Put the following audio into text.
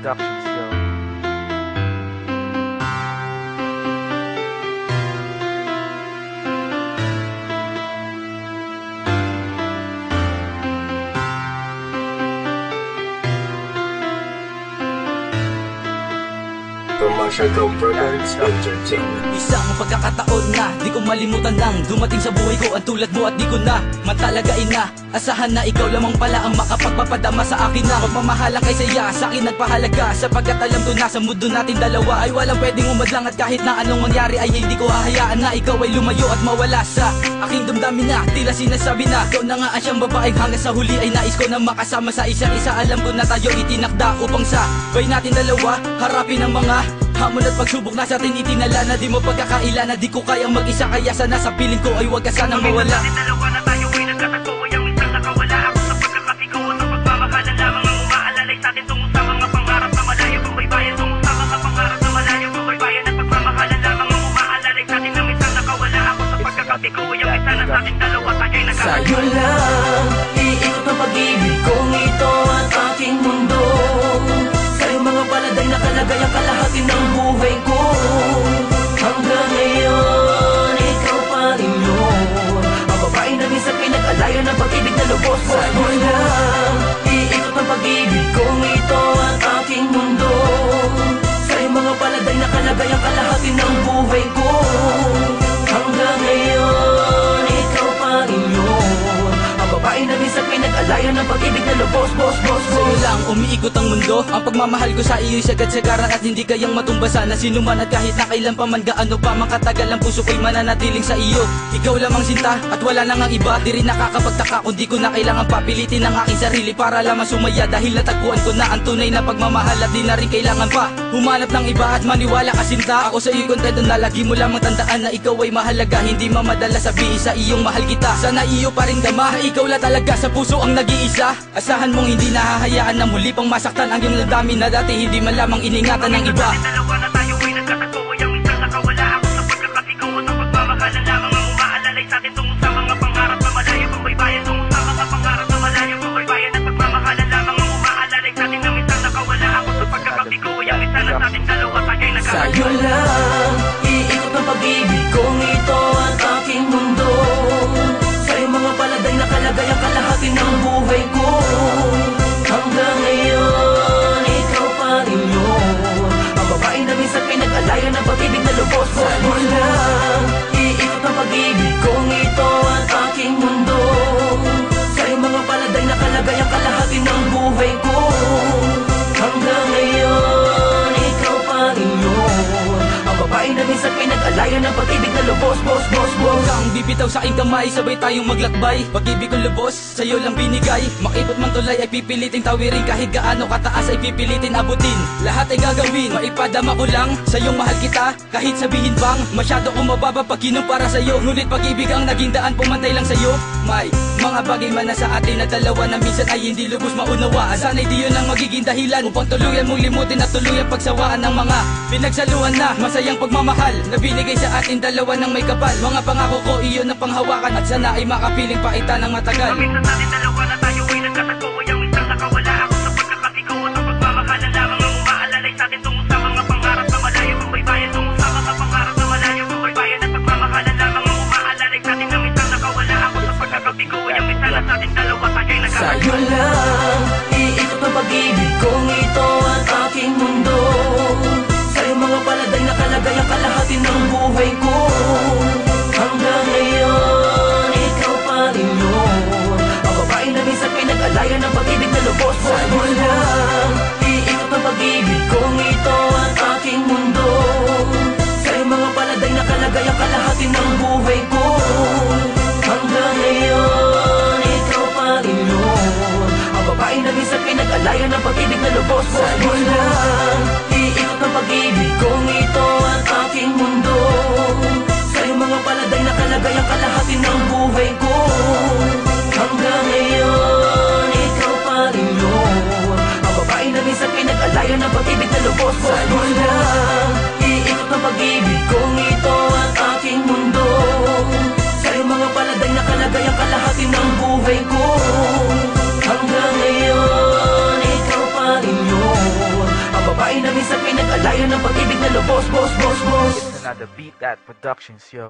Productions, yo. Commercial Productions Entertainment. Isang pagkakataon na di ko malimutan nang dumating sa buhay ko ang tulad mo at di ko na matalagain na asahan na ikaw lamang pala ang makapagpapadama sa akin na pagmamahalang kay saya sa akin nagpahalaga sapagkat alam ko na sa mundo natin dalawa ay walang pwedeng umadlang at kahit na anong mangyari ay hindi ko hahayaan na ikaw ay lumayo at mawala sa aking damdamin na tila sinasabi na ikaw na nga ang siyang babaeng hanggang sa huli ay nais ko na makasama sa isa't isa. Alam ko na tayo itinakda upang sabay natin dalawa harapin ang mga hamon at pagsubok na sa atin itinala na di mo pagkakaila na di ko kayang mag-isa kaya sana sa piling ko ay huwag ka sanang mawala. Dalawa na tayo ay nagkatagpo ay ang isang nakawala ako sa pagkakatigaw at ang pagmamahalan lamang ang umaalalay sa atin tungo sa mga pangarap na malayo kung may bayan tungo sa mga pangarap na malayo kung may bayan at pagmamahalan lamang ang umaalalay sa atin ang isang nakawala ako sa pagkakatigaw ay ang isa na sa atin dalawa tayo ay nagkatagpo. Sa'yo lang iikot ang pag-ibig kong ito at aking mundo. Sa'yo mga paladay na kalagay ang kalahati ng buhay ko. Hanggang ngayon, ikaw pa rin yun ang babae na minsan pinag-alayan ng pag-ibig na lubos. Sa'yo lang iikot ang pag-ibig kong ito at aking mundo. Sa'yo mga paladay na kalagay ang kalahati ng buhay ko. Hanggang ngayon, ikaw pa rin yun ang babae na minsan pinag-alayan ng pag-ibig na lubos. Sa'yo lang umiikot ang mundo. Ang pagmamahal ko sa iyo'y sagad-sagaran at hindi kayang matumbasan na sino man at kahit na kailan pa man gaano pa man katagal ang puso ko'y mananatiling sa iyo. Ikaw lamang sinta at wala nang ang iba. Di rin nakakapagtaka kung di ko na kailangan papilitin ang aking sarili para lamang sumaya dahil natagpuan ko na ang tunay na pagmamahal at di na rin kailangan pa humanap ng iba at maniwala ka sinta. Ako sa iyo'y kontento na lagi mo lamang tandaan na ikaw ay mahalaga. Hindi mamadala sabihin sa iyong mahal kita. Sana iyo pa rin dama na ikaw lang talaga sa puso ang nag-iisa. Asahan mong hindi nahahayaan na muli pang masaktan ang iyong damdamin na dati hindi man lamang iningatan ng iba. Dalawa na tayo ay nagkatagpo ay ang isang nakawala ako sa pagkakatigaw at ang pagmamahalan lamang ang umaalalay sa atin tungo sa mga pangarap na malayo kung may bayan tungo sa mga pangarap na malayo kung may bayan at pagmamahalan lamang ang umaalalay sa atin ang isang nakawala ako sa pagkakatigaw ay ang isa na sa ating dalawa tayo ay nagkatagpo. Sa'yo lang iikot ang pag-ibig kong ito at aking mundo. Sa'yo mga paladay na kalagay ang kalahati ng buhay ko. Hanggang ngayon, ikaw pa rin yun ang babae na minsan pinag-alayan ng pag-ibig na lubos. Sa'yo lang iikot ang pag-ibig kong ito at aking mundo. Sa'yo mga paladay na kalagay ang kalahati ng buhay ko. Hanggang ngayon, ikaw pa rin yun ang babae na minsan pinag-alayan ng pag-ibig na lubos. Huwag kang bibitaw sa aking kamay, sabay tayong maglakbay. Pag-ibig kong lubos, sa'yo lang binigay. Makipot man tulay ay pipiliting tawirin. Kahit gaano kataas ay pipilitin abutin. Lahat ay gagawin, maipadama ko lang sa'yong mahal kita. Kahit sabihin bang masyado kong mababa pag kinumpara sa'yo. Ngunit pag-ibig ang naging daan, pumantay lang sa'yo. May mga bagay man na sa atin na dalawa na minsan ay hindi lubos maunawaan. Sana'y di yun ang magiging dahilan upang tuluyan mong limutin at tuluyan pagsawaan ng mga pinagsaluhan na masayang pagmamahal na binigay sa atin dalawa ng may kapal. Mga pangako ko iyon ang panghawakan at sana ay makapiling paita ng matagal. Minsan sa atin dalawa na tayo ay nagkatagpo ay ang isang nakawala ako sa pagkakatigaw at ang pagmamahalan lamang ang umaalalay sa atin tungo sa mga pangarap na malayo kung may bayan tungo sa mga pangarap na malayo kung may bayan at pagmamahalan lamang ang umaalalay sa atin ang isang nakawala ako sa pagkakatigaw ay ang isa na sa atin dalawa tayo ay nagkatagpo. Sa'yo lang iikot ang pag-ibig kong ito at aking mundo. Sa'yo mga paladay na kalagay ang kalahati ng buhay ko. Hanggang ngayon, ikaw pa rin yun ang babae na minsan pinag-alayan ng pag-ibig na lubos. Sa'yo lang iikot ang pag-ibig kong ito at aking mundo. Sa'yo mga paladay na kalagay ang kalahati ng buhay ko. Hanggang ngayon, ikaw pa rin yun ang babae na minsan pinag-alayan ng pag-ibig na lubos. Sa'yo lang iikot ang pag-ibig kong ito at aking mundo. Sa'yo mga paladay na kalagay ang kalahati ng buhay ko. Hanggang ngayon, ikaw pa rin yun ang babae na minsan pinag-alayan ng pag-ibig na lubos. Sa'yo lang iikot ang pag-ibig kong ito at aking mundo. Sa'yo mga paladay na kalagay ang kalahati ng buhay ko. Hanggang ngayon, ikaw pa rin yun Malaya ng pag-ibig na lubos, boss, boss, boss. It's another Beat That Productions, yo.